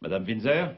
Madame Windsor?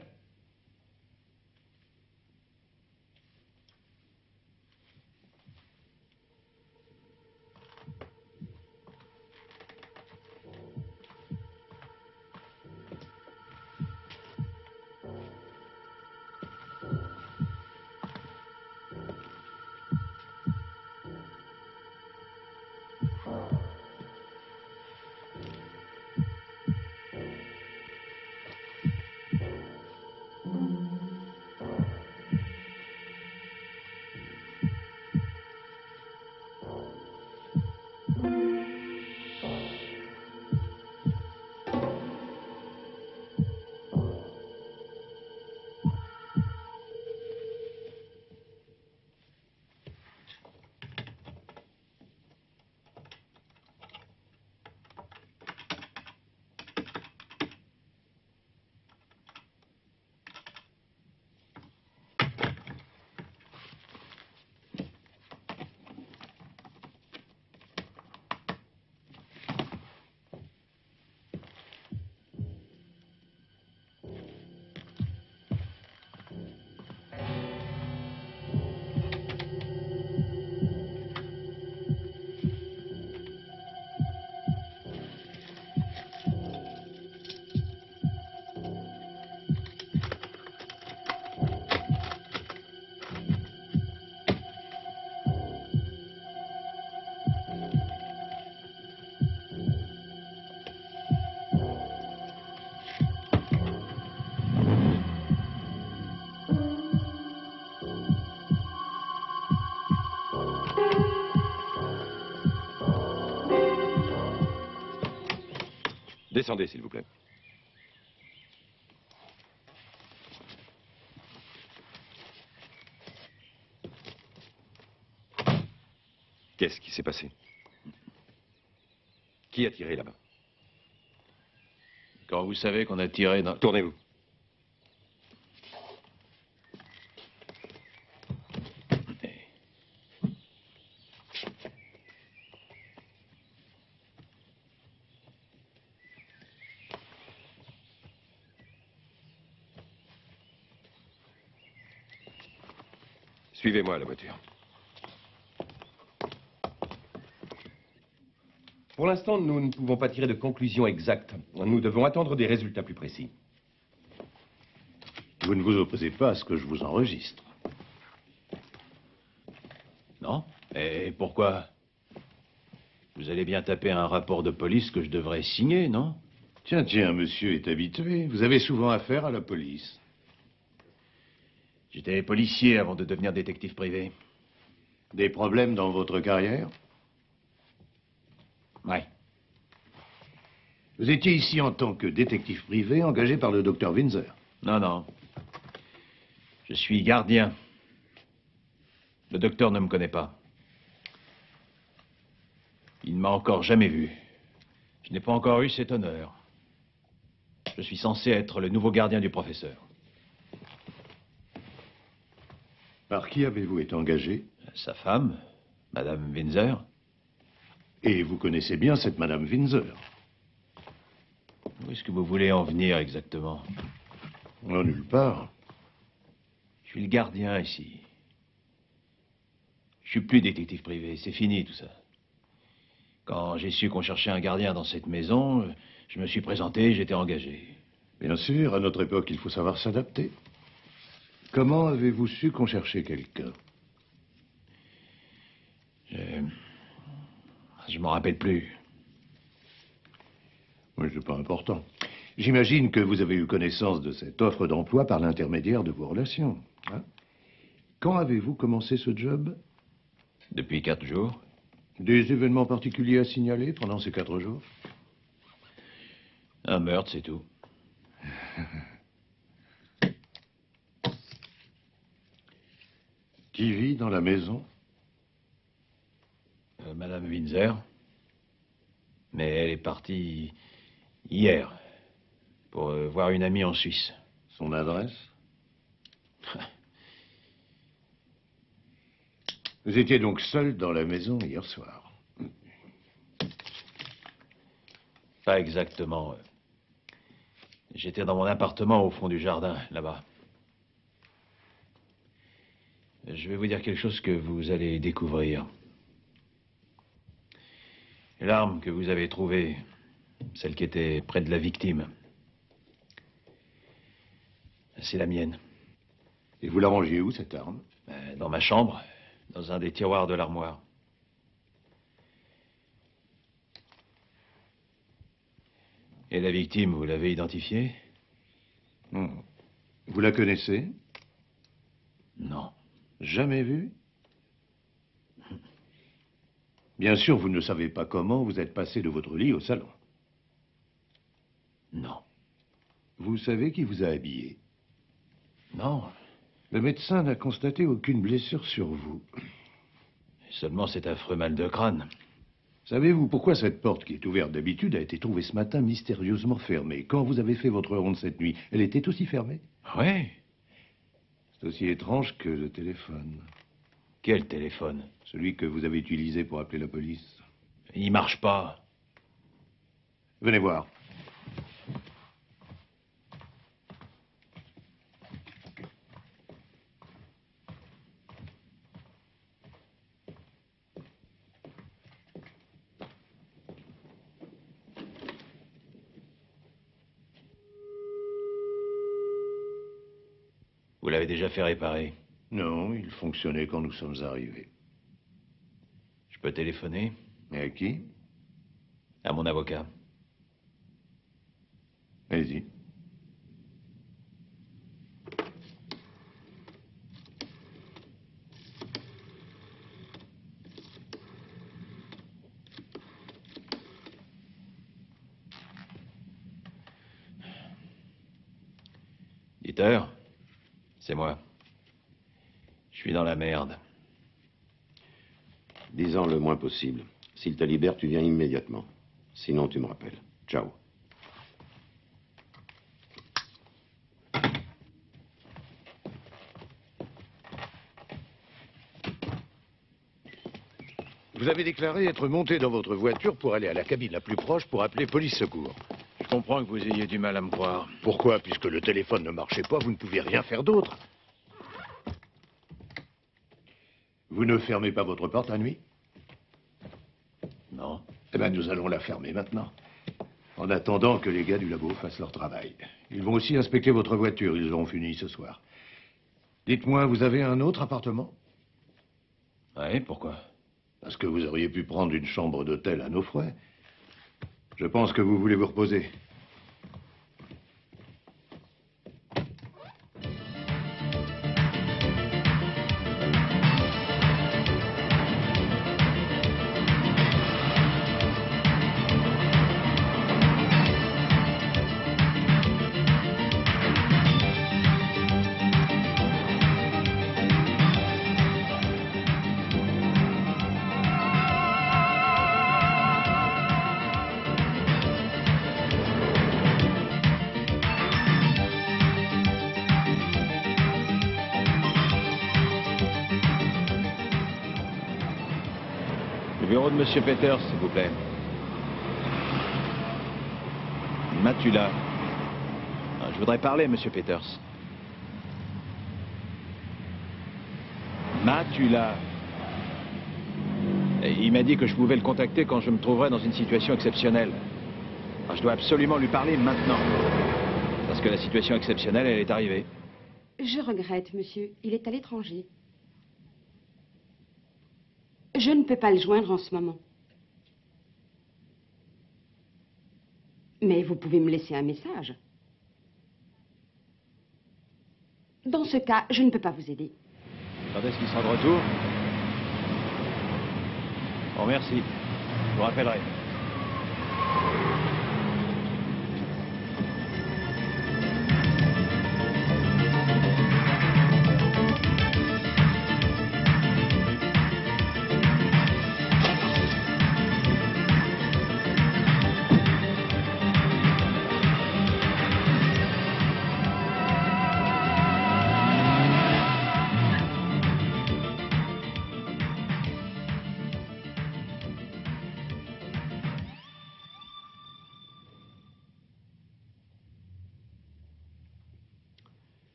Descendez, s'il vous plaît. Qu'est-ce qui s'est passé? Qui a tiré là-bas? Quand vous savez qu'on a tiré dans... Tournez-vous. Suivez-moi à la voiture. Pour l'instant, nous ne pouvons pas tirer de conclusion exacte. Nous devons attendre des résultats plus précis. Vous ne vous opposez pas à ce que je vous enregistre? Non? Et pourquoi? Vous allez bien taper un rapport de police que je devrais signer, non? Tiens, tiens, monsieur est habitué. Vous avez souvent affaire à la police. J'étais policier avant de devenir détective privé. Des problèmes dans votre carrière? Ouais. Vous étiez ici en tant que détective privé engagé par le docteur Windsor. Non, non. Je suis gardien. Le docteur ne me connaît pas. Il ne m'a encore jamais vu. Je n'ai pas encore eu cet honneur. Je suis censé être le nouveau gardien du professeur. Par qui avez-vous été engagé? Sa femme, Madame Windsor. Et vous connaissez bien cette Madame Windsor? Où est-ce que vous voulez en venir exactement? Non, nulle part. Je suis le gardien ici. Je suis plus détective privé, c'est fini tout ça. Quand j'ai su qu'on cherchait un gardien dans cette maison, je me suis présenté, j'étais engagé. Bien sûr, à notre époque, il faut savoir s'adapter. Comment avez-vous su qu'on cherchait quelqu'un? Je m'en rappelle plus. Oui, c'est pas important. J'imagine que vous avez eu connaissance de cette offre d'emploi par l'intermédiaire de vos relations. Hein? Quand avez-vous commencé ce job? Depuis 4 jours. Des événements particuliers à signaler pendant ces 4 jours? Un meurtre, c'est tout. Qui vit dans la maison? Madame Windsor. Mais elle est partie hier pour voir une amie en Suisse. Son adresse? Vous étiez donc seul dans la maison hier soir? Pas exactement. J'étais dans mon appartement au fond du jardin, là-bas. Je vais vous dire quelque chose que vous allez découvrir. L'arme que vous avez trouvée, celle qui était près de la victime, c'est la mienne. Et vous la rangiez où, cette arme? Dans ma chambre, dans un des tiroirs de l'armoire. Et la victime, vous l'avez identifiée? Vous la connaissez? Non. Jamais vue? Bien sûr, vous ne savez pas comment vous êtes passé de votre lit au salon. Non. Vous savez qui vous a habillé? Non. Le médecin n'a constaté aucune blessure sur vous. Seulement cet affreux mal de crâne. Savez-vous pourquoi cette porte qui est ouverte d'habitude a été trouvée ce matin mystérieusement fermée? Quand vous avez fait votre ronde cette nuit, elle était aussi fermée? Oui. C'est aussi étrange que le téléphone. Quel téléphone? Celui que vous avez utilisé pour appeler la police. Il marche pas. Venez voir. Vous l'avez déjà fait réparer. Non, il fonctionnait quand nous sommes arrivés. Je peux téléphoner? Et à qui? À mon avocat. Allez-y. Dieter, c'est moi. Je suis dans la merde. Dis-en le moins possible. S'il te libère, tu viens immédiatement. Sinon, tu me rappelles. Ciao. Vous avez déclaré être monté dans votre voiture pour aller à la cabine la plus proche pour appeler police secours. Je comprends que vous ayez du mal à me croire. Pourquoi? Puisque le téléphone ne marchait pas, vous ne pouviez rien faire d'autre. Vous ne fermez pas votre porte la nuit? Non. Eh bien, nous allons la fermer maintenant. En attendant que les gars du labo fassent leur travail. Ils vont aussi inspecter votre voiture. Ils auront fini ce soir. Dites-moi, vous avez un autre appartement? Oui, pourquoi? Parce que vous auriez pu prendre une chambre d'hôtel à nos frais. Je pense que vous voulez vous reposer. Le bureau de Monsieur Peters, s'il vous plaît. Matula. Je voudrais parler à Monsieur Peters. Matula. Et il m'a dit que je pouvais le contacter quand je me trouverais dans une situation exceptionnelle. Je dois absolument lui parler maintenant. Parce que la situation exceptionnelle, elle est arrivée. Je regrette, monsieur. Il est à l'étranger. Je ne peux pas le joindre en ce moment. Mais vous pouvez me laisser un message. Dans ce cas, je ne peux pas vous aider. Quand est-ce qu'il sera de retour? Bon, merci. Je vous rappellerai.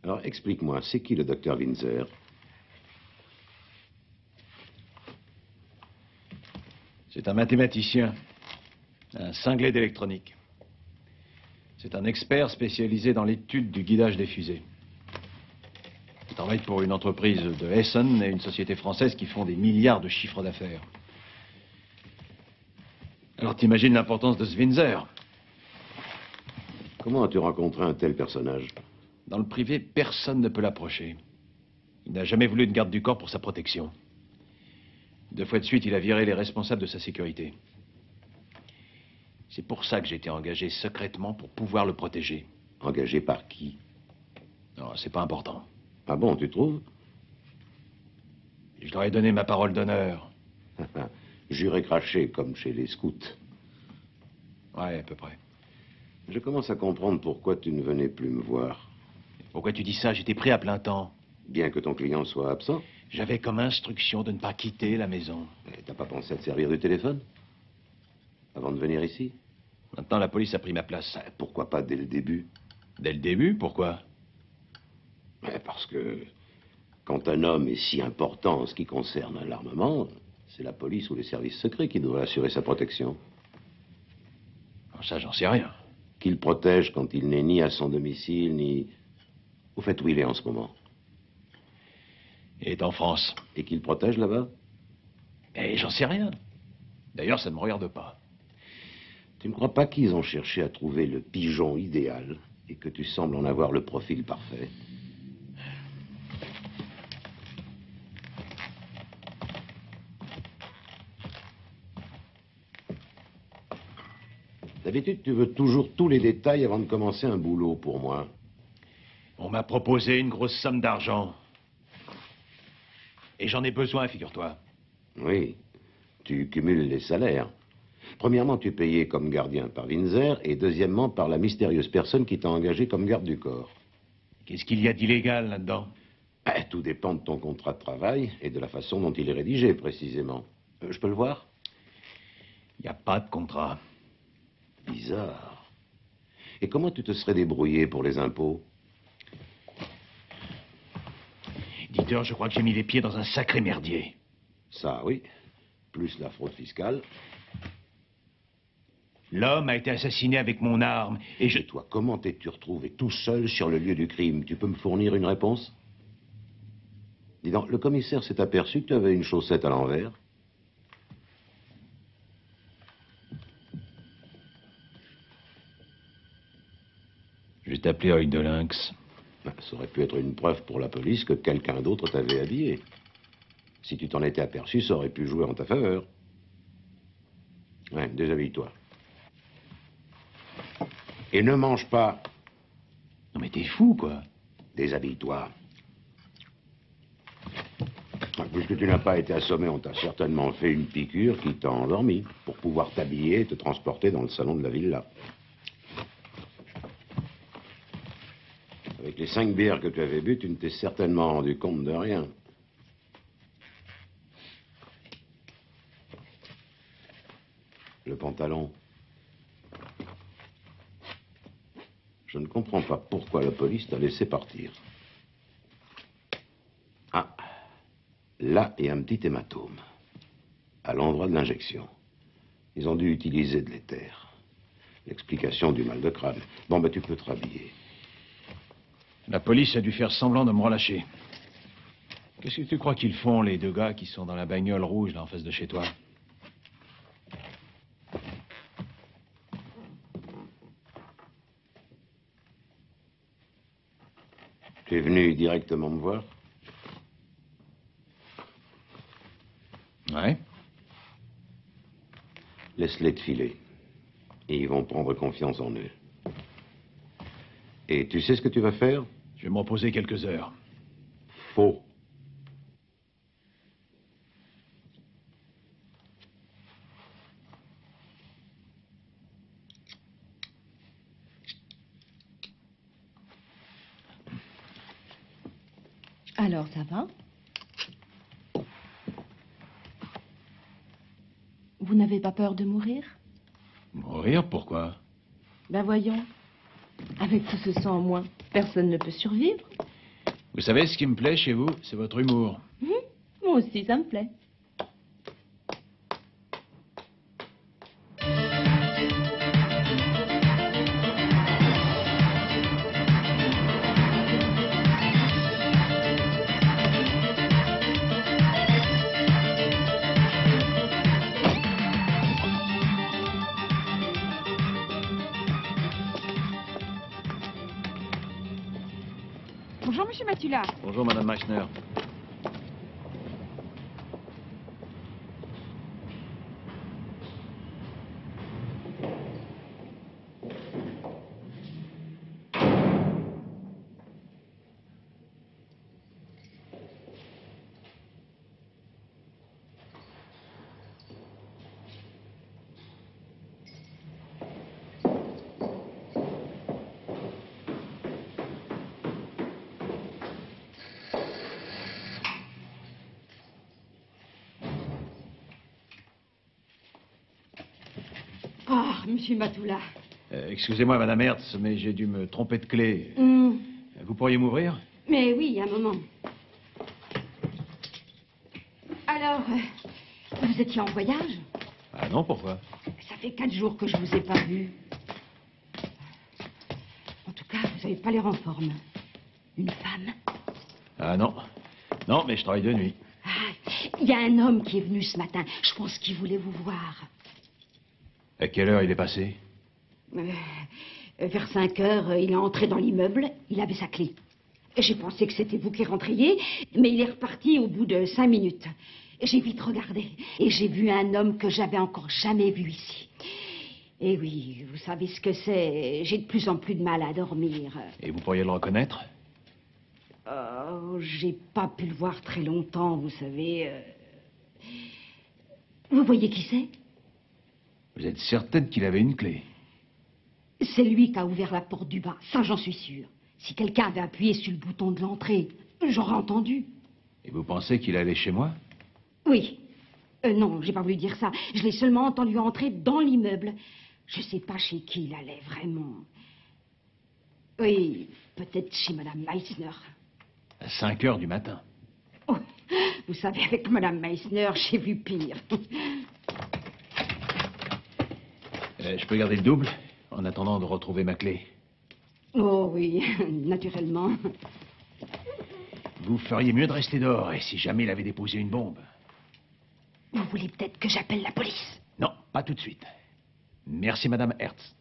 Alors, explique-moi, c'est qui le docteur Windsor? C'est un mathématicien, un cinglé d'électronique. C'est un expert spécialisé dans l'étude du guidage des fusées. Il travaille pour une entreprise de Essen et une société française qui font des milliards de chiffres d'affaires. Alors t'imagines l'importance de ce Windsor. Comment as-tu rencontré un tel personnage? Dans le privé, personne ne peut l'approcher. Il n'a jamais voulu de garde du corps pour sa protection. 2 fois de suite, il a viré les responsables de sa sécurité. C'est pour ça que j'ai été engagé secrètement pour pouvoir le protéger. Engagé par qui? Non, c'est pas important. Ah bon, tu trouves? Je leur ai donné ma parole d'honneur. Juré craché, comme chez les scouts. Ouais, à peu près. Je commence à comprendre pourquoi tu ne venais plus me voir. Pourquoi tu dis ça? J'étais pris à plein temps. Bien que ton client soit absent. J'avais comme instruction de ne pas quitter la maison. T'as pas pensé à te servir du téléphone? Avant de venir ici? Maintenant, la police a pris ma place. Pourquoi pas dès le début? Dès le début, pourquoi? Parce que quand un homme est si important en ce qui concerne l'armement, c'est la police ou les services secrets qui devraient assurer sa protection. Ça, j'en sais rien. Qu'il protège quand il n'est ni à son domicile, ni... Au fait, où il est en ce moment? Il est en France. Et qu'il protège là-bas? Et j'en sais rien. D'ailleurs, ça ne me regarde pas. Tu ne crois pas qu'ils ont cherché à trouver le pigeon idéal et que tu sembles en avoir le profil parfait? D'habitude, tu veux toujours tous les détails avant de commencer un boulot pour moi. On m'a proposé une grosse somme d'argent. Et j'en ai besoin, figure-toi. Oui, tu cumules les salaires. Premièrement, tu es payé comme gardien par Windsor et deuxièmement par la mystérieuse personne qui t'a engagé comme garde du corps. Qu'est-ce qu'il y a d'illégal là-dedans? Tout dépend de ton contrat de travail et de la façon dont il est rédigé, précisément. Je peux le voir? Il n'y a pas de contrat. Bizarre. Et comment tu te serais débrouillé pour les impôts? Dieter, je crois que j'ai mis les pieds dans un sacré merdier. Ça, oui. Plus la fraude fiscale. L'homme a été assassiné avec mon arme et je... Et toi, comment t'es-tu retrouvé tout seul sur le lieu du crime? Tu peux me fournir une réponse? Dis donc, le commissaire s'est aperçu que tu avais une chaussette à l'envers. Je vais t'appeler œil de lynx. Ça aurait pu être une preuve pour la police que quelqu'un d'autre t'avait habillé. Si tu t'en étais aperçu, ça aurait pu jouer en ta faveur. Ouais, déshabille-toi. Et ne mange pas. Non mais t'es fou, quoi. Déshabille-toi. Puisque tu n'as pas été assommé, on t'a certainement fait une piqûre qui t'a endormi pour pouvoir t'habiller et te transporter dans le salon de la villa. Avec les 5 bières que tu avais bues, tu ne t'es certainement rendu compte de rien. Le pantalon. Je ne comprends pas pourquoi la police t'a laissé partir. Ah, là est un petit hématome, à l'endroit de l'injection. Ils ont dû utiliser de l'éther. L'explication du mal de crâne. Bon, ben tu peux te rhabiller. La police a dû faire semblant de me relâcher. Qu'est-ce que tu crois qu'ils font, les 2 gars qui sont dans la bagnole rouge, là, en face de chez toi? Tu es venu directement me voir? Ouais. Laisse-les te filer. Et ils vont prendre confiance en eux. Et tu sais ce que tu vas faire? Je vais me reposer quelques heures. Faux. Alors, ça va? Vous n'avez pas peur de mourir? Mourir, pourquoi? Ben voyons. Avec tout ce sang en moins, personne ne peut survivre. Vous savez, ce qui me plaît chez vous, c'est votre humour. Moi aussi, ça me plaît. Bonjour, monsieur Matula. Bonjour, Madame Meissner. Ah, monsieur Matula. Excusez-moi, Madame Hertz, mais j'ai dû me tromper de clé. Vous pourriez m'ouvrir? Mais oui, un moment. Alors, vous étiez en voyage? Ah non, pourquoi? Ça fait 4 jours que je vous ai pas vu. En tout cas, vous n'avez pas l'air en forme. Une femme? Ah non. Non, mais je travaille de nuit. Ah, il y a un homme qui est venu ce matin. Je pense qu'il voulait vous voir. À quelle heure il est passé? Vers 5 heures, il est entré dans l'immeuble. Il avait sa clé. J'ai pensé que c'était vous qui rentriez, mais il est reparti au bout de 5 minutes. J'ai vite regardé et j'ai vu un homme que j'avais encore jamais vu ici. Et oui, vous savez ce que c'est. J'ai de plus en plus de mal à dormir. Et vous pourriez le reconnaître? J'ai pas pu le voir très longtemps, vous savez. Vous voyez qui c'est? Vous êtes certaine qu'il avait une clé? C'est lui qui a ouvert la porte du bas, ça j'en suis sûre. Si quelqu'un avait appuyé sur le bouton de l'entrée, j'aurais entendu. Et vous pensez qu'il allait chez moi? Oui. Non, j'ai pas voulu dire ça. Je l'ai seulement entendu entrer dans l'immeuble. Je sais pas chez qui il allait vraiment. Oui, peut-être chez Madame Meissner. À 5 heures du matin. Oh, vous savez, avec Madame Meissner, j'ai vu pire. Je peux garder le double en attendant de retrouver ma clé. Oh oui, naturellement. Vous feriez mieux de rester dehors, et si jamais il avait déposé une bombe. Vous voulez peut-être que j'appelle la police? Non, pas tout de suite. Merci, Madame Hertz.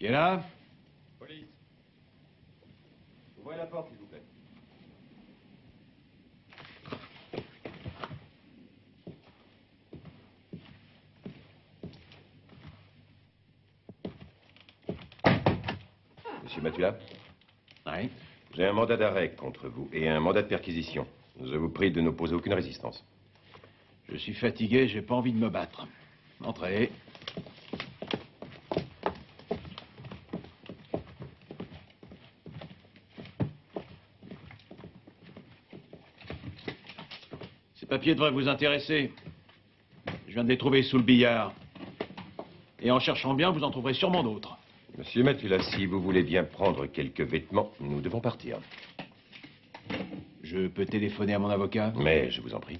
Qui est là? Police. Ouvrez la porte, s'il vous plaît. Monsieur Matula, Oui. j'ai un mandat d'arrêt contre vous et un mandat de perquisition. Je vous prie de n'opposer aucune résistance. Je suis fatigué, j'ai pas envie de me battre. Entrez. Ces papiers devraient vous intéresser. Je viens de les trouver sous le billard. Et en cherchant bien, vous en trouverez sûrement d'autres. Monsieur Matula, si vous voulez bien prendre quelques vêtements, nous devons partir. Je peux téléphoner à mon avocat? Mais je vous en prie.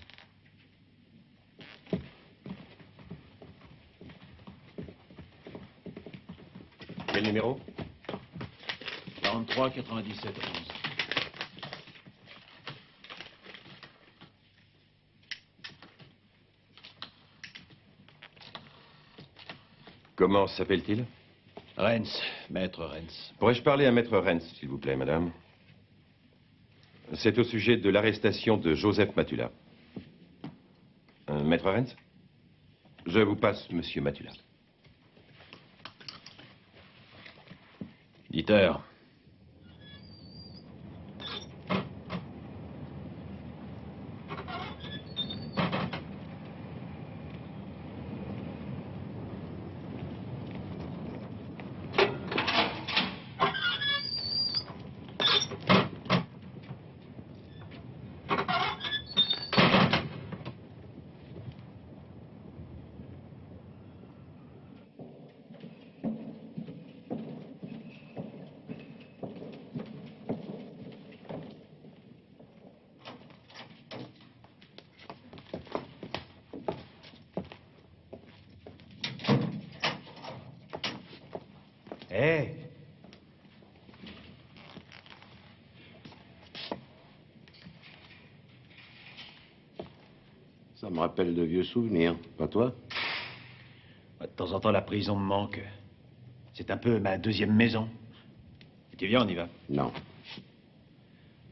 Quel numéro? 43 97 11. Comment s'appelle-t-il? Renz, maître Renz. Pourrais-je parler à maître Renz, s'il vous plaît, madame? C'est au sujet de l'arrestation de Joseph Matula. Maître Renz? Je vous passe monsieur Matula. Dieter. Hé! Ça me rappelle de vieux souvenirs, pas toi? De temps en temps, la prison me manque. C'est un peu ma deuxième maison. Et tu viens, on y va. Non.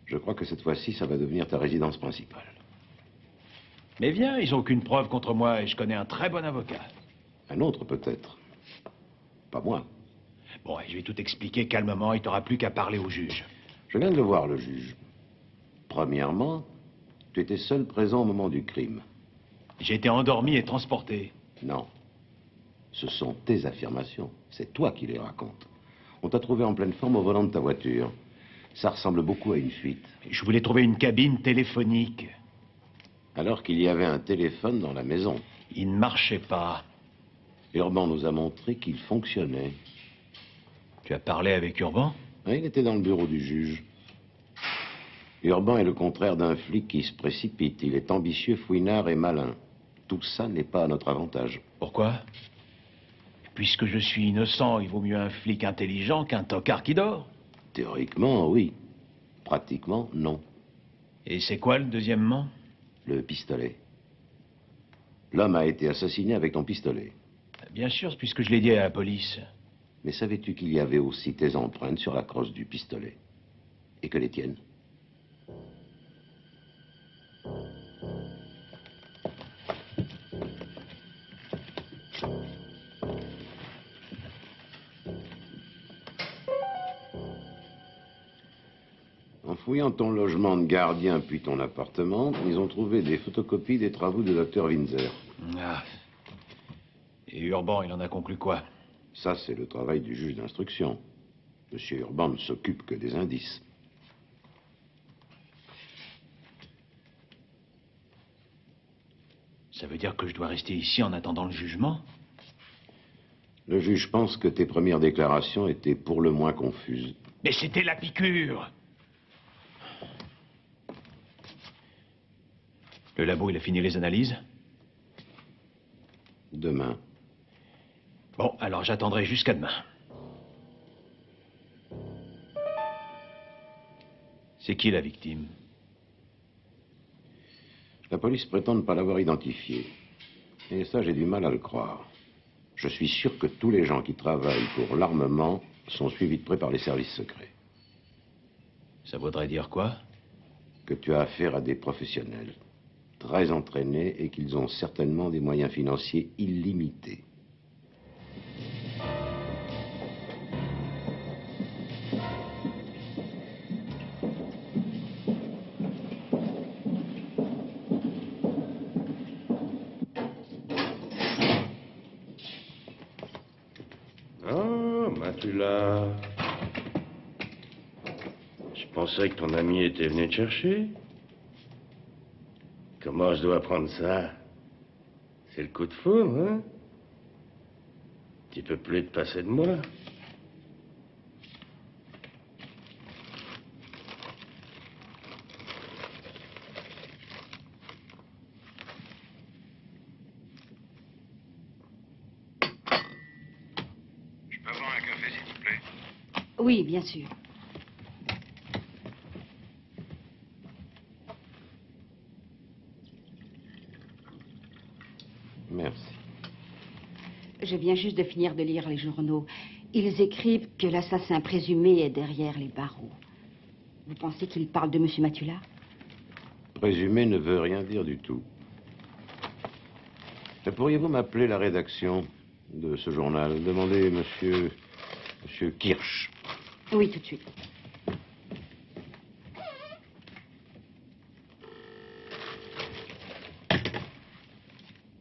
Je crois que cette fois-ci, ça va devenir ta résidence principale. Mais viens, ils n'ont aucune preuve contre moi et je connais un très bon avocat. Un autre, peut-être. Pas moi. Bon, et je vais tout expliquer calmement, il t'aura plus qu'à parler au juge. Je viens de le voir, le juge. Premièrement, tu étais seul présent au moment du crime. J'ai été endormi et transporté. Non. Ce sont tes affirmations. C'est toi qui les racontes. On t'a trouvé en pleine forme au volant de ta voiture. Ça ressemble beaucoup à une fuite. Je voulais trouver une cabine téléphonique. Alors qu'il y avait un téléphone dans la maison. Il ne marchait pas. Urban nous a montré qu'il fonctionnait. Tu as parlé avec Urban? Oui, il était dans le bureau du juge. Urban est le contraire d'un flic qui se précipite. Il est ambitieux, fouinard et malin. Tout ça n'est pas à notre avantage. Pourquoi? Puisque je suis innocent, il vaut mieux un flic intelligent qu'un tocard qui dort. Théoriquement, oui. Pratiquement, non. Et c'est quoi le deuxièmement? Le pistolet. L'homme a été assassiné avec ton pistolet. Bien sûr, puisque je l'ai dit à la police. Mais savais-tu qu'il y avait aussi tes empreintes sur la crosse du pistolet? Et que les tiennes? En fouillant ton logement de gardien puis ton appartement, ils ont trouvé des photocopies des travaux de Dr. Windsor. Ah. Et Urban, il en a conclu quoi? Ça, c'est le travail du juge d'instruction. Monsieur Urban ne s'occupe que des indices. Ça veut dire que je dois rester ici en attendant le jugement? Le juge pense que tes premières déclarations étaient pour le moins confuses. Mais c'était la piqûre! Le labo, il a fini les analyses? Demain. Bon, alors j'attendrai jusqu'à demain. C'est qui la victime? La police prétend ne pas l'avoir identifié. Et ça, j'ai du mal à le croire. Je suis sûr que tous les gens qui travaillent pour l'armement sont suivis de près par les services secrets. Ça voudrait dire quoi? Que tu as affaire à des professionnels très entraînés et qu'ils ont certainement des moyens financiers illimités. Matula. Je pensais que ton ami était venu te chercher. Comment je dois prendre ça? C'est le coup de foudre, hein? Tu peux plus te passer de moi. Je peux avoir un café, s'il vous plaît? Oui, bien sûr. Merci. Je viens juste de finir de lire les journaux. Ils écrivent que l'assassin présumé est derrière les barreaux. Vous pensez qu'il parle de M. Matula? Présumé ne veut rien dire du tout. Pourriez-vous m'appeler la rédaction de ce journal? Demandez monsieur Kirsch. Oui, tout de suite.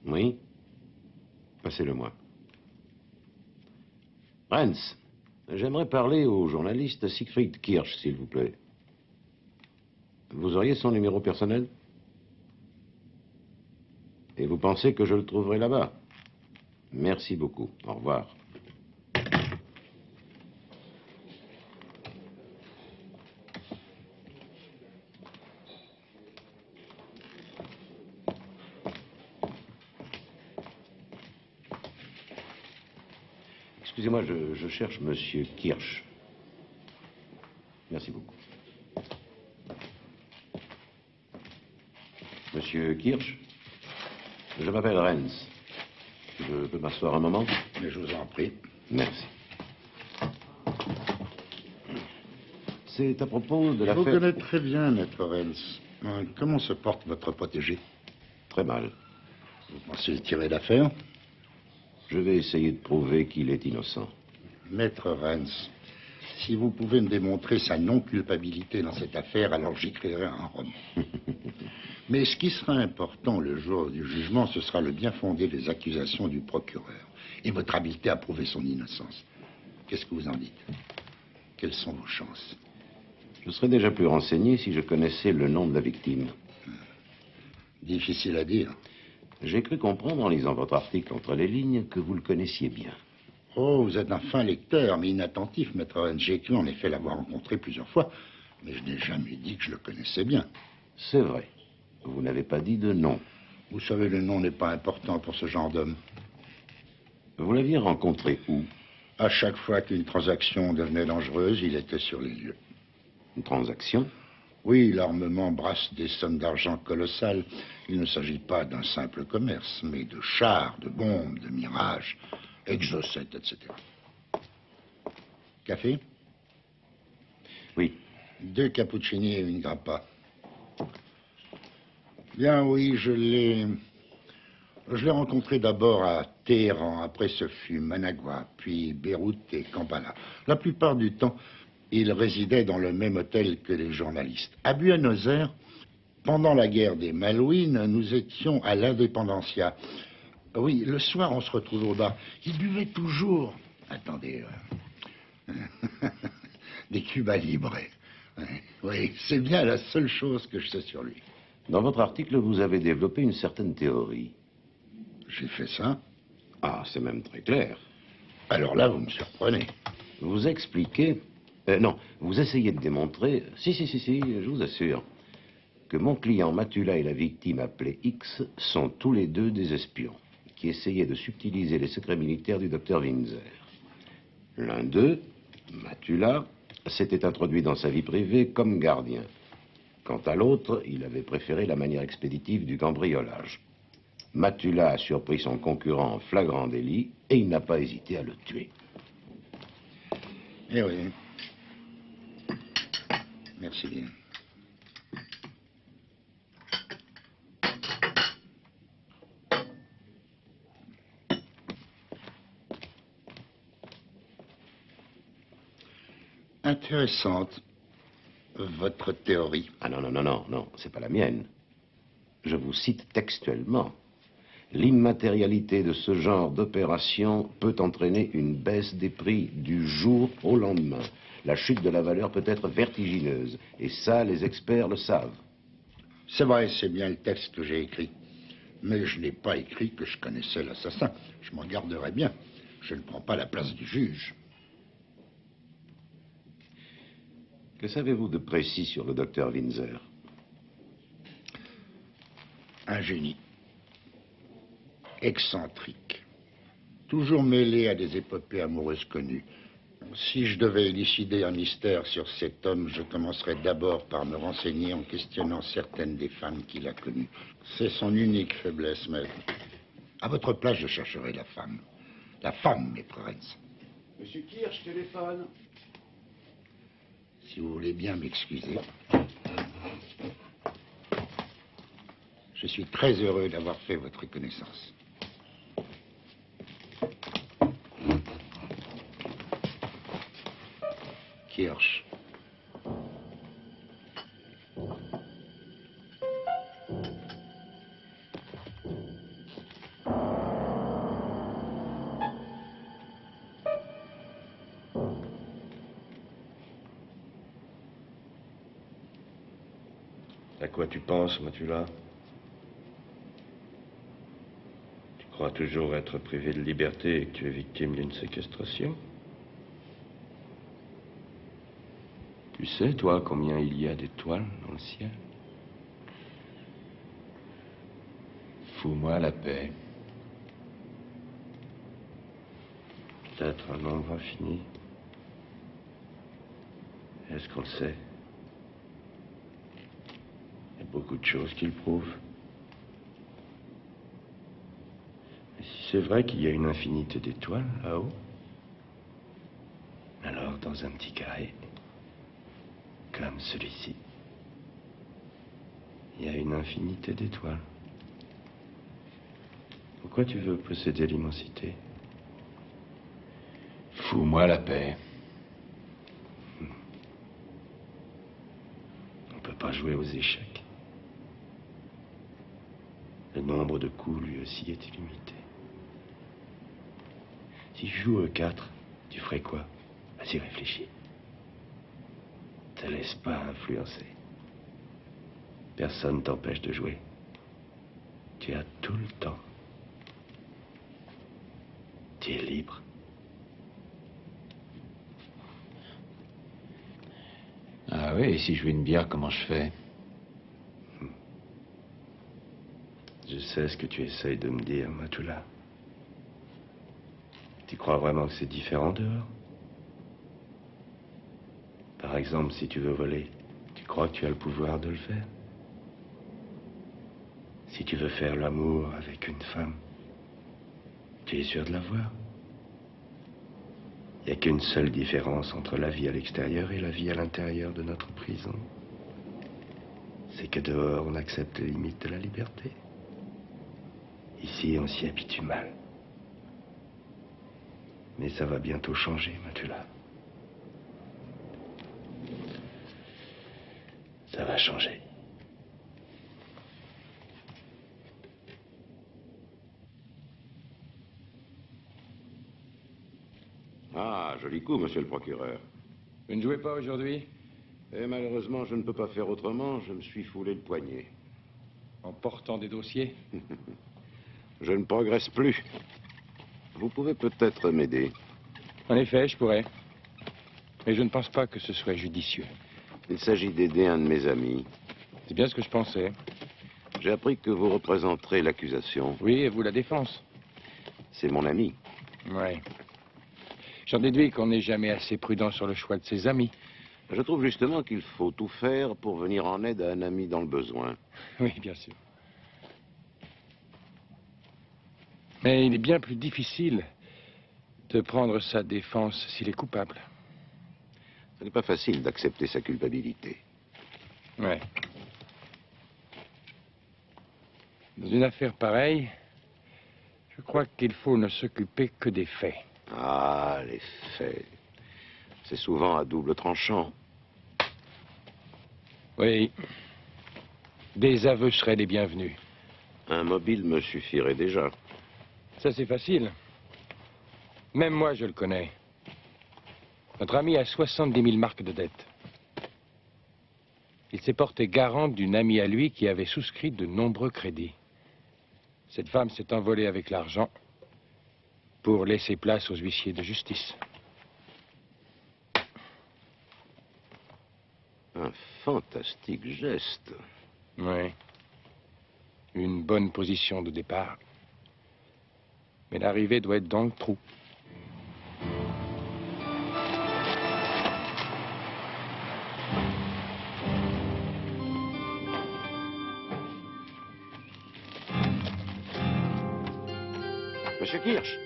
Oui? Passez-le-moi. Renz, j'aimerais parler au journaliste Siegfried Kirsch, s'il vous plaît. Vous auriez son numéro personnel? Et vous pensez que je le trouverai là-bas? Merci beaucoup. Au revoir. Excusez-moi, je cherche Monsieur Kirsch. Merci beaucoup. Monsieur Kirsch, je m'appelle Renz. Je peux m'asseoir un moment? Mais je vous en prie. Merci. C'est à propos de Je vous l'affaire... connais très bien, Maître Renz. Comment se porte votre protégé? Très mal. Vous pensez le tirer d'affaire? Je vais essayer de prouver qu'il est innocent. Maître Renz, si vous pouvez me démontrer sa non-culpabilité dans cette affaire, alors j'écrirai un roman. Mais ce qui sera important le jour du jugement, ce sera le bien fondé des accusations du procureur et votre habileté à prouver son innocence. Qu'est-ce que vous en dites? Quelles sont vos chances? Je serais déjà plus renseigné si je connaissais le nom de la victime. Difficile à dire. J'ai cru comprendre en lisant votre article entre les lignes que vous le connaissiez bien. Oh, vous êtes un fin lecteur, mais inattentif, Maître Renz. J'ai cru en effet l'avoir rencontré plusieurs fois, mais je n'ai jamais dit que je le connaissais bien. C'est vrai. Vous n'avez pas dit de nom. Vous savez, le nom n'est pas important pour ce genre d'homme. Vous l'aviez rencontré où? À chaque fois qu'une transaction devenait dangereuse, il était sur les lieux. Une transaction? Oui, l'armement brasse des sommes d'argent colossales. Il ne s'agit pas d'un simple commerce, mais de chars, de bombes, de mirages, exocètes, etc. Café? Oui. 2 cappuccini et une grappa. Bien, oui, je l'ai rencontré d'abord à Téhéran, après ce fut Managua, puis Beyrouth et Kampala. La plupart du temps, il résidait dans le même hôtel que les journalistes. À Buenos Aires, pendant la guerre des Malouines, nous étions à l'Independencia. Oui, le soir, on se retrouvait au bar. Il buvait toujours, attendez, des Cuba Libre. Oui, c'est bien la seule chose que je sais sur lui. Dans votre article, vous avez développé une certaine théorie. J'ai fait ça? Ah, c'est même très clair. Alors là, vous me surprenez. Vous expliquez... non, vous essayez de démontrer... Si, je vous assure, que mon client Matula et la victime appelée X sont tous les deux des espions qui essayaient de subtiliser les secrets militaires du docteur Windsor. L'un d'eux, Matula, s'était introduit dans sa vie privée comme gardien. Quant à l'autre, il avait préféré la manière expéditive du cambriolage. Matula a surpris son concurrent en flagrant délit et il n'a pas hésité à le tuer. Eh oui. Merci bien. Intéressante, votre théorie. Ah non, c'est pas la mienne. Je vous cite textuellement. L'immatérialité de ce genre d'opération peut entraîner une baisse des prix du jour au lendemain. La chute de la valeur peut être vertigineuse, et ça, les experts le savent. C'est vrai, c'est bien le texte que j'ai écrit. Mais je n'ai pas écrit que je connaissais l'assassin. Je m'en garderai bien. Je ne prends pas la place du juge. Que savez-vous de précis sur le docteur Windsor? Un génie. Excentrique. Toujours mêlé à des épopées amoureuses connues. Si je devais élucider un mystère sur cet homme, je commencerais d'abord par me renseigner en questionnant certaines des femmes qu'il a connues. C'est son unique faiblesse, mais à votre place, je chercherai la femme. La femme, mes Prince. Monsieur Kirsch, téléphone. Si vous voulez bien m'excuser. Je suis très heureux d'avoir fait votre connaissance. Kirsch. À quoi tu penses, Matula? Tu crois toujours être privé de liberté et que tu es victime d'une séquestration? Tu sais, toi, combien il y a d'étoiles dans le ciel? Fous-moi la paix. Peut-être un nombre infini. Est-ce qu'on le sait? Il y a beaucoup de choses qui le prouvent. Et si c'est vrai qu'il y a une infinité d'étoiles là-haut, alors dans un petit carré, comme celui-ci, il y a une infinité d'étoiles. Pourquoi tu veux posséder l'immensité? Fous-moi la paix. On ne peut pas jouer aux échecs. Le nombre de coups, lui aussi, est illimité. Si je joue E4, tu ferais quoi? Vas-y, réfléchis. Te laisse pas influencer. Personne t'empêche de jouer. Tu as tout le temps. Tu es libre. Ah oui, et si je veux une bière, comment je fais? Je sais ce que tu essayes de me dire, Matula. Tu crois vraiment que c'est différent dehors? Par exemple, si tu veux voler, tu crois que tu as le pouvoir de le faire? Si tu veux faire l'amour avec une femme, tu es sûr de l'avoir? Il n'y a qu'une seule différence entre la vie à l'extérieur et la vie à l'intérieur de notre prison. C'est que dehors, on accepte les limites de la liberté. Ici, on s'y habitue mal. Mais ça va bientôt changer, Matula. Ça va changer. Ah, joli coup, monsieur le procureur. Vous ne jouez pas aujourd'hui? Et malheureusement, je ne peux pas faire autrement. Je me suis foulé le poignet. En portant des dossiers? Je ne progresse plus. Vous pouvez peut-être m'aider. En effet, je pourrais. Mais je ne pense pas que ce soit judicieux. Il s'agit d'aider un de mes amis. C'est bien ce que je pensais. J'ai appris que vous représenterez l'accusation. Oui, et vous la défense. C'est mon ami. Oui. J'en déduis qu'on n'est jamais assez prudent sur le choix de ses amis. Je trouve justement qu'il faut tout faire pour venir en aide à un ami dans le besoin. Oui, bien sûr. Mais il est bien plus difficile de prendre sa défense s'il est coupable. Ce n'est pas facile d'accepter sa culpabilité. Oui. Dans une affaire pareille, je crois qu'il faut ne s'occuper que des faits. Ah, les faits. C'est souvent à double tranchant. Oui. Des aveux seraient les bienvenus. Un mobile me suffirait déjà. Ça, c'est facile. Même moi, je le connais. Notre ami a 70 000 marques de dette. Il s'est porté garant d'une amie à lui qui avait souscrit de nombreux crédits. Cette femme s'est envolée avec l'argent pour laisser place aux huissiers de justice. Un fantastique geste. Oui. Une bonne position de départ. Mais l'arrivée doit être dans le trou. Monsieur Kirsch.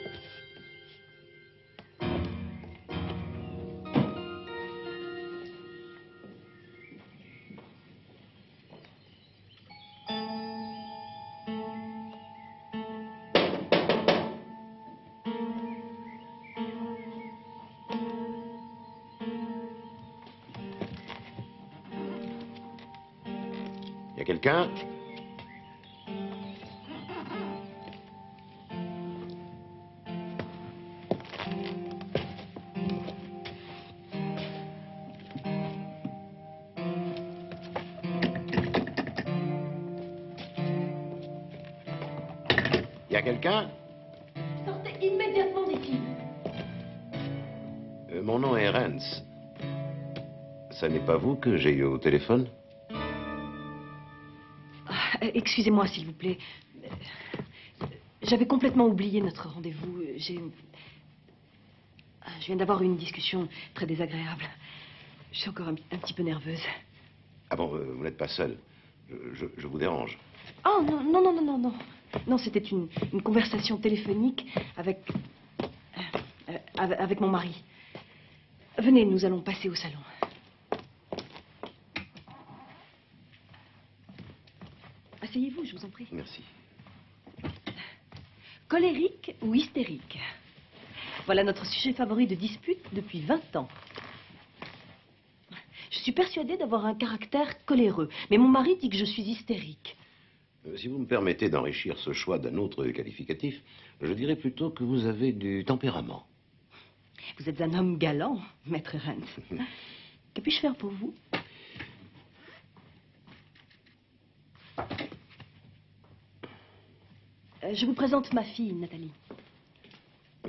Y a quelqu'un? Y a quelqu'un? Sortez immédiatement d'ici. Mon nom est Rance. Ça n'est pas vous que j'ai eu au téléphone? Excusez-moi, s'il vous plaît. J'avais complètement oublié notre rendez-vous. Je viens d'avoir une discussion très désagréable. Je suis encore un petit peu nerveuse. Ah bon, vous n'êtes pas seul. Je vous dérange. Oh, non, non, non, non, non, non. Non, c'était une conversation téléphonique avec mon mari. Venez, nous allons passer au salon. Asseyez-vous, je vous en prie. Merci. Colérique ou hystérique? Voilà notre sujet favori de dispute depuis 20 ans. Je suis persuadée d'avoir un caractère coléreux, mais mon mari dit que je suis hystérique. Si vous me permettez d'enrichir ce choix d'un autre qualificatif, je dirais plutôt que vous avez du tempérament. Vous êtes un homme galant, maître Rance. Que puis-je faire pour vous? Je vous présente ma fille, Nathalie.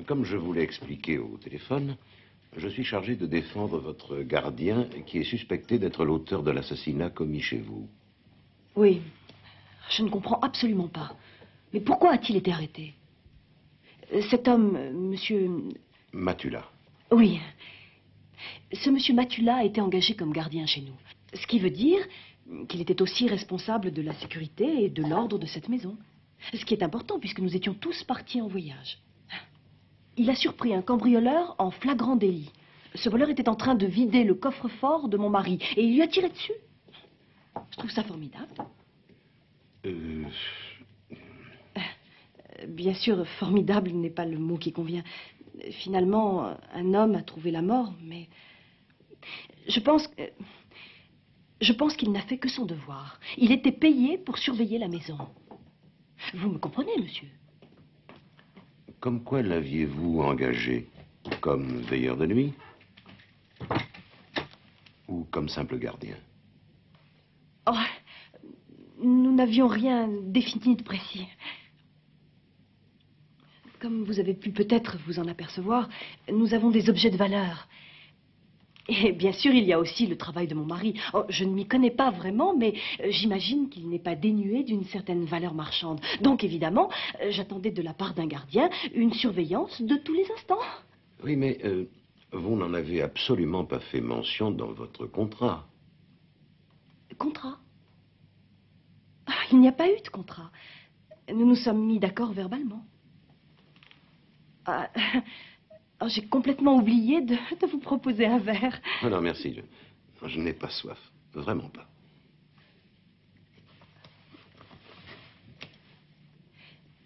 Comme je vous l'ai expliqué au téléphone, je suis chargé de défendre votre gardien qui est suspecté d'être l'auteur de l'assassinat commis chez vous. Oui, je ne comprends absolument pas. Mais pourquoi a-t-il été arrêté? Cet homme, monsieur... Matula. Oui. Ce monsieur Matula a été engagé comme gardien chez nous. Ce qui veut dire qu'il était aussi responsable de la sécurité et de l'ordre de cette maison. Ce qui est important puisque nous étions tous partis en voyage. Il a surpris un cambrioleur en flagrant délit. Ce voleur était en train de vider le coffre-fort de mon mari et il lui a tiré dessus. Je trouve ça formidable. Bien sûr, formidable n'est pas le mot qui convient. Finalement, un homme a trouvé la mort, mais je pense qu'il n'a fait que son devoir. Il était payé pour surveiller la maison. Vous me comprenez, monsieur? Comme quoi l'aviez-vous engagé? Comme veilleur de nuit? Ou comme simple gardien? Oh, nous n'avions rien défini de précis. Comme vous avez pu peut-être vous en apercevoir, nous avons des objets de valeur. Et bien sûr, il y a aussi le travail de mon mari. Oh, je ne m'y connais pas vraiment, mais j'imagine qu'il n'est pas dénué d'une certaine valeur marchande. Donc, évidemment, j'attendais de la part d'un gardien une surveillance de tous les instants. Oui, mais vous n'en avez absolument pas fait mention dans votre contrat. Contrat? Ah, il n'y a pas eu de contrat. Nous nous sommes mis d'accord verbalement. Ah, j'ai complètement oublié de vous proposer un verre. Oh non, merci. Je n'ai pas soif. Vraiment pas.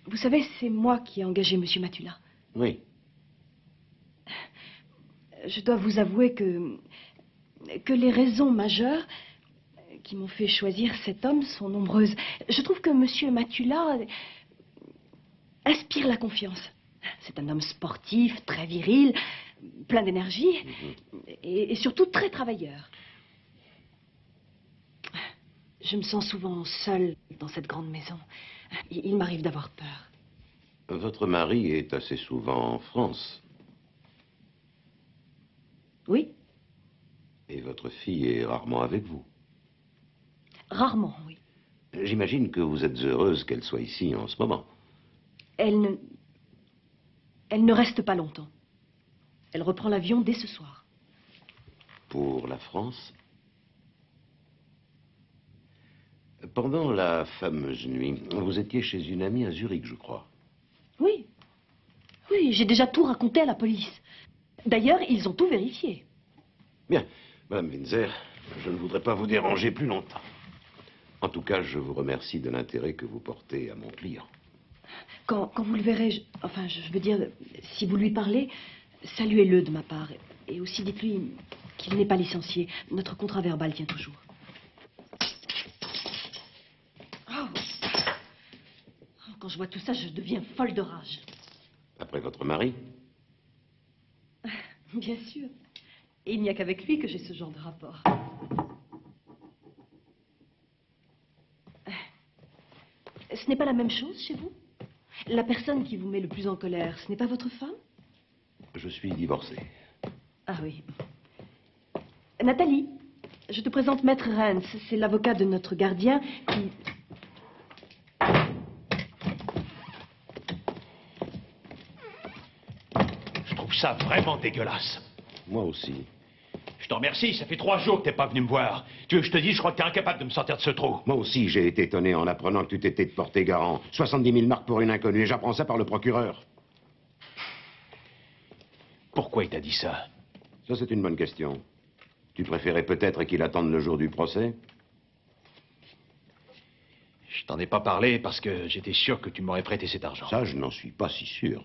Vous savez, c'est moi qui ai engagé M. Matula. Oui. Je dois vous avouer que les raisons majeures qui m'ont fait choisir cet homme sont nombreuses. Je trouve que Monsieur Matula inspire la confiance. C'est un homme sportif, très viril, plein d'énergie et surtout très travailleur. Je me sens souvent seule dans cette grande maison. Il m'arrive d'avoir peur. Votre mari est assez souvent en France. Oui, Et votre fille est rarement avec vous. rarement, oui. J'imagine que vous êtes heureuse qu'elle soit ici en ce moment. Elle ne reste pas longtemps. Elle reprend l'avion dès ce soir. Pour la France? Pendant la fameuse nuit, vous étiez chez une amie à Zurich, je crois. Oui. Oui, j'ai déjà tout raconté à la police. D'ailleurs, ils ont tout vérifié. Bien, Madame Windsor, je ne voudrais pas vous déranger plus longtemps. En tout cas, je vous remercie de l'intérêt que vous portez à mon client. Quand vous le verrez, je veux dire, si vous lui parlez, saluez-le de ma part. Et aussi dites-lui qu'il n'est pas licencié. Notre contrat verbal tient toujours. Quand je vois tout ça, je deviens folle de rage. Après votre mari? Bien sûr. Et il n'y a qu'avec lui que j'ai ce genre de rapport. Ce n'est pas la même chose chez vous? La personne qui vous met le plus en colère, ce n'est pas votre femme? Je suis divorcé. Ah oui. Nathalie, je te présente Maître Rennes. C'est l'avocat de notre gardien qui... Je trouve ça vraiment dégueulasse. Moi aussi. Je te remercie, ça fait 3 jours que t'es pas venu me voir. Tu veux que je te dise, je crois que t'es incapable de me sortir de ce trou. Moi aussi, j'ai été étonné en apprenant que tu t'étais porté garant. 70 000 marques pour une inconnue, et j'apprends ça par le procureur. Pourquoi il t'a dit ça? Ça, c'est une bonne question. Tu préférais peut-être qu'il attende le jour du procès? Je t'en ai pas parlé parce que j'étais sûr que tu m'aurais prêté cet argent. Ça, je n'en suis pas si sûr.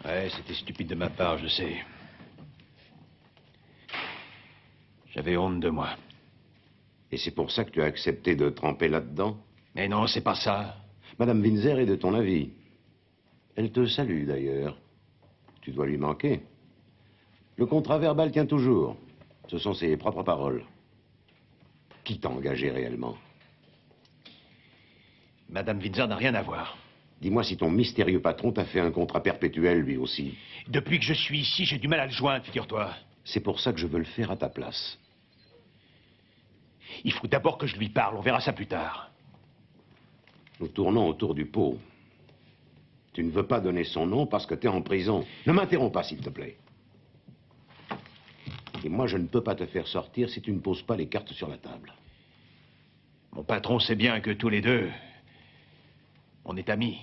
Ouais, c'était stupide de ma part, je sais. J'avais honte de moi. Et c'est pour ça que tu as accepté de tremper là-dedans? Mais non, c'est pas ça. Madame Windsor est de ton avis. Elle te salue, d'ailleurs. Tu dois lui manquer. Le contrat verbal tient toujours. Ce sont ses propres paroles. Qui t'a engagé réellement? Madame Windsor n'a rien à voir. Dis-moi si ton mystérieux patron t'a fait un contrat perpétuel, lui aussi. Depuis que je suis ici, j'ai du mal à le joindre, figure-toi. C'est pour ça que je veux le faire à ta place. Il faut d'abord que je lui parle, on verra ça plus tard. Nous tournons autour du pot. Tu ne veux pas donner son nom parce que t'es en prison. Ne m'interromps pas, s'il te plaît. Et moi, je ne peux pas te faire sortir si tu ne poses pas les cartes sur la table. Mon patron sait bien que tous les deux, on est amis.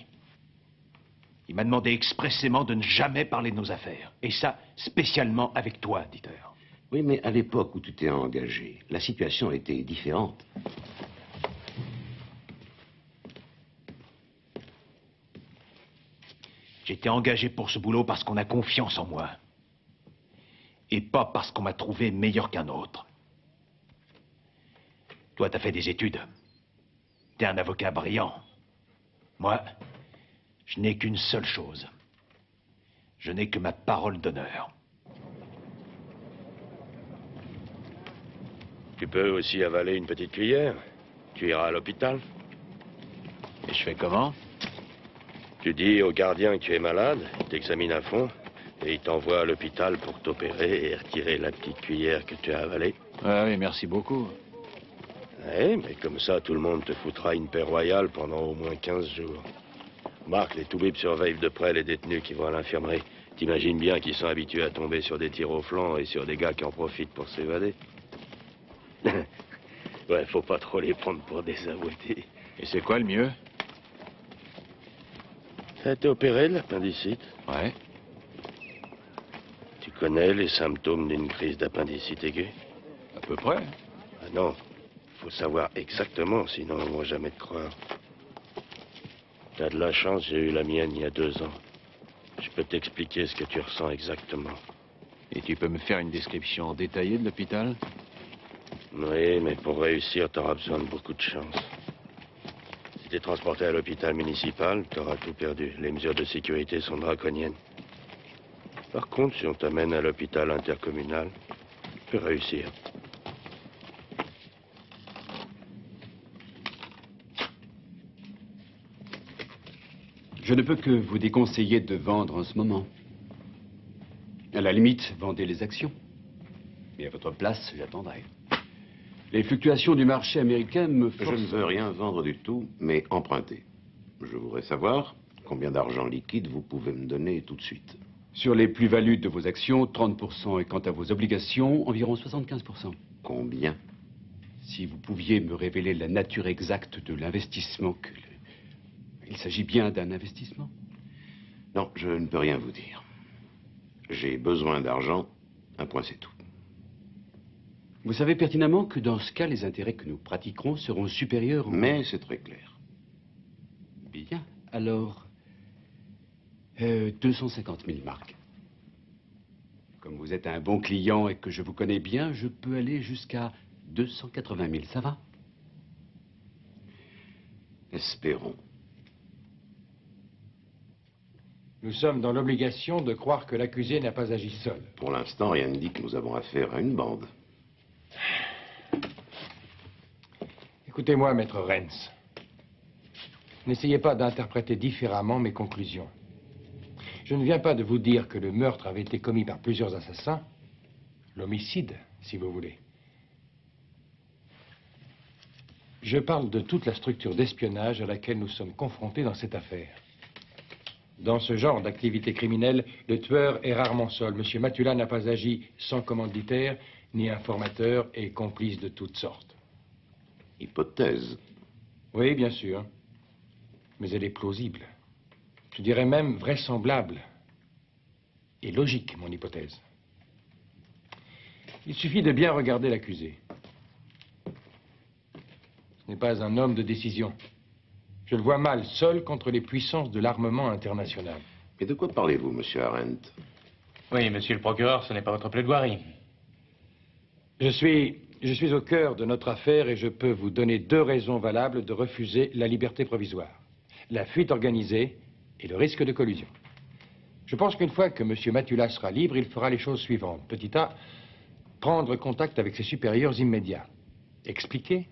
Il m'a demandé expressément de ne jamais parler de nos affaires. Et ça, spécialement avec toi, Dieter. Oui, mais à l'époque où tu t'es engagé, la situation était différente. J'étais engagé pour ce boulot parce qu'on a confiance en moi. Et pas parce qu'on m'a trouvé meilleur qu'un autre. Toi, t'as fait des études. T'es un avocat brillant. Moi, je n'ai qu'une seule chose. Je n'ai que ma parole d'honneur. Tu peux aussi avaler une petite cuillère. Tu iras à l'hôpital. Et je fais comment? Tu dis au gardien que tu es malade, il t'examine à fond, et il t'envoie à l'hôpital pour t'opérer et retirer la petite cuillère que tu as avalée. Ah oui, merci beaucoup. Oui, mais comme ça, tout le monde te foutra une paix royale pendant au moins 15 jours. Marc, les toubibs surveillent de près les détenus qui vont à l'infirmerie. T'imagines bien qu'ils sont habitués à tomber sur des tirs au flanc et sur des gars qui en profitent pour s'évader. Ouais, faut pas trop les prendre pour des abrutis. Et c'est quoi le mieux? Ça a été opéré de l'appendicite. Ouais. Tu connais les symptômes d'une crise d'appendicite aiguë? À peu près. Ah non, faut savoir exactement, sinon on ne va jamais te croire. T'as de la chance, j'ai eu la mienne il y a 2 ans. je peux t'expliquer ce que tu ressens exactement. Et tu peux me faire une description détaillée de l'hôpital? Oui, mais pour réussir, t'auras besoin de beaucoup de chance. Si t'es transporté à l'hôpital municipal, t'auras tout perdu. Les mesures de sécurité sont draconiennes. Par contre, si on t'amène à l'hôpital intercommunal, tu peux réussir. Je ne peux que vous déconseiller de vendre en ce moment. À la limite, vendez les actions. Mais à votre place, j'attendrai. Les fluctuations du marché américain me forcent... Je ne veux rien vendre du tout, mais emprunter. Je voudrais savoir combien d'argent liquide vous pouvez me donner tout de suite. Sur les plus-values de vos actions, 30%, et quant à vos obligations, environ 75%. Combien? Si vous pouviez me révéler la nature exacte de l'investissement que... Il s'agit bien d'un investissement? Non, je ne peux rien vous dire. J'ai besoin d'argent, un point c'est tout. Vous savez pertinemment que dans ce cas, les intérêts que nous pratiquerons seront supérieurs... Mais c'est très clair. Bien, alors... 250 000 marks. Comme vous êtes un bon client et que je vous connais bien, je peux aller jusqu'à 280 000, ça va? Espérons. Nous sommes dans l'obligation de croire que l'accusé n'a pas agi seul. Pour l'instant, rien ne dit que nous avons affaire à une bande. Écoutez-moi, maître Renz. N'essayez pas d'interpréter différemment mes conclusions. Je ne viens pas de vous dire que le meurtre avait été commis par plusieurs assassins. L'homicide, si vous voulez. Je parle de toute la structure d'espionnage à laquelle nous sommes confrontés dans cette affaire. Dans ce genre d'activité criminelle, le tueur est rarement seul. Monsieur Matula n'a pas agi sans commanditaire, ni informateur et complice de toutes sortes. Hypothèse. Oui, bien sûr. Mais elle est plausible. Je dirais même vraisemblable. Et logique, mon hypothèse. Il suffit de bien regarder l'accusé. Ce n'est pas un homme de décision. Je le vois mal, seul contre les puissances de l'armement international. Mais de quoi parlez-vous, monsieur Arendt? Oui, monsieur le procureur, ce n'est pas votre plaidoirie. Je suis au cœur de notre affaire et je peux vous donner deux raisons valables de refuser la liberté provisoire. La fuite organisée et le risque de collusion. Je pense qu'une fois que M. Matula sera libre, il fera les choses suivantes. Petit A, prendre contact avec ses supérieurs immédiats. Expliquer.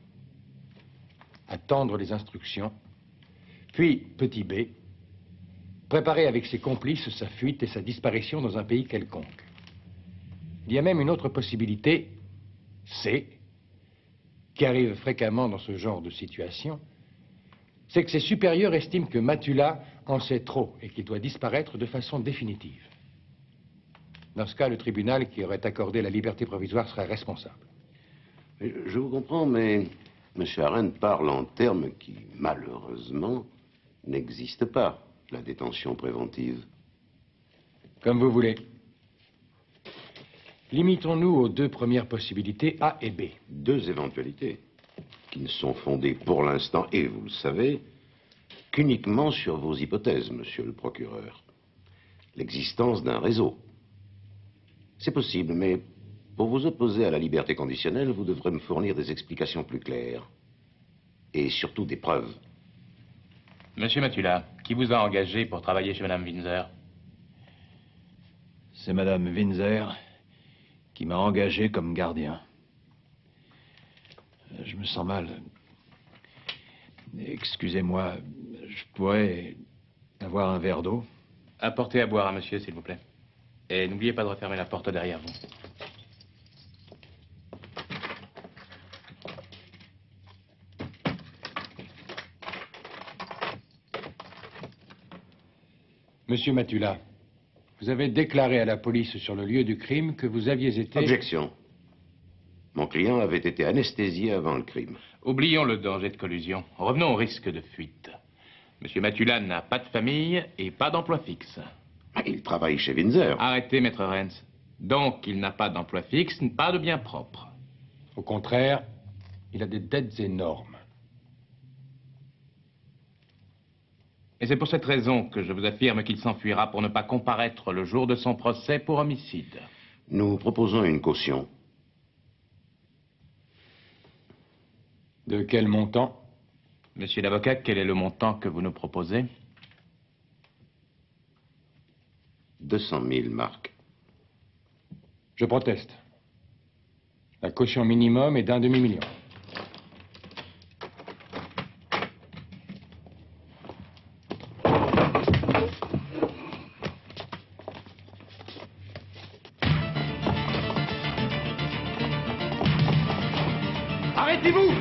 Attendre les instructions. Puis, petit B, préparer avec ses complices sa fuite et sa disparition dans un pays quelconque. Il y a même une autre possibilité, C, qui arrive fréquemment dans ce genre de situation, c'est que ses supérieurs estiment que Matula en sait trop et qu'il doit disparaître de façon définitive. Dans ce cas, le tribunal qui aurait accordé la liberté provisoire serait responsable. Je vous comprends, mais M. Arendt parle en termes qui, malheureusement, n'existent pas, la détention préventive. Comme vous voulez. Limitons-nous aux deux premières possibilités, A et B. Deux éventualités qui ne sont fondées pour l'instant, et vous le savez, qu'uniquement sur vos hypothèses, monsieur le procureur. L'existence d'un réseau. C'est possible, mais pour vous opposer à la liberté conditionnelle, vous devrez me fournir des explications plus claires. Et surtout des preuves. Monsieur Matula, qui vous a engagé pour travailler chez Madame Windsor? C'est Madame Windsor qui m'a engagé comme gardien. Je me sens mal. Excusez-moi, je pourrais avoir un verre d'eau? Apportez à boire à monsieur, s'il vous plaît. Et n'oubliez pas de refermer la porte derrière vous. Monsieur Matula, vous avez déclaré à la police sur le lieu du crime que vous aviez été... Objection. Mon client avait été anesthésié avant le crime. Oublions le danger de collusion. Revenons au risque de fuite. Monsieur Matula n'a pas de famille et pas d'emploi fixe. Il travaille chez Windsor. Arrêtez, maître Renz. Donc, il n'a pas d'emploi fixe, pas de biens propres. Au contraire, il a des dettes énormes. Et c'est pour cette raison que je vous affirme qu'il s'enfuira pour ne pas comparaître le jour de son procès pour homicide. Nous proposons une caution. De quel montant? Monsieur l'avocat, quel est le montant que vous nous proposez? 200 000 marks. Je proteste. La caution minimum est d'1 demi-million. Arrêtez-vous!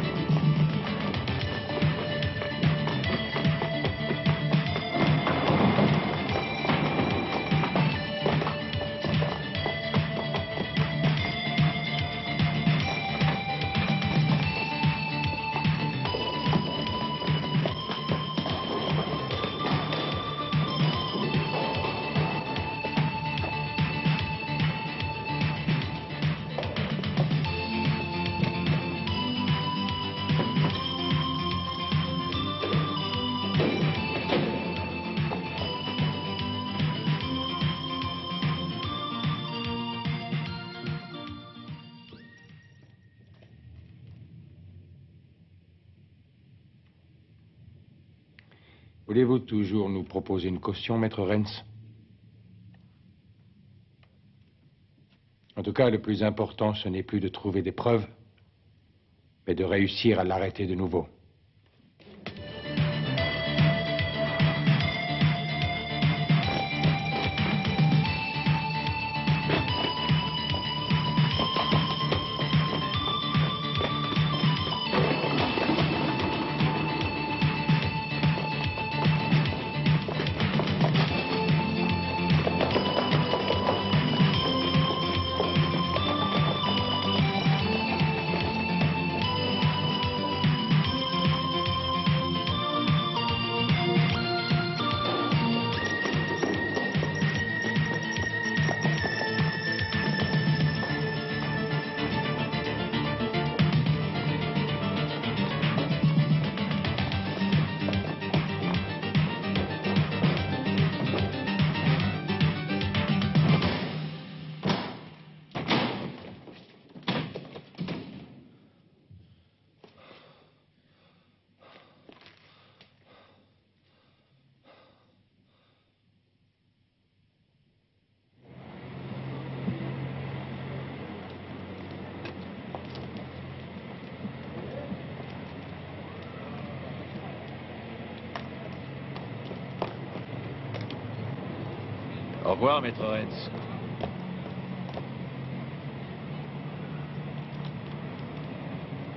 Voulez-vous toujours nous proposer une caution, maître Renz? En tout cas, le plus important, ce n'est plus de trouver des preuves, mais de réussir à l'arrêter de nouveau. Au revoir, maître Renz.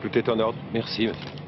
Tout est en ordre. Merci, monsieur.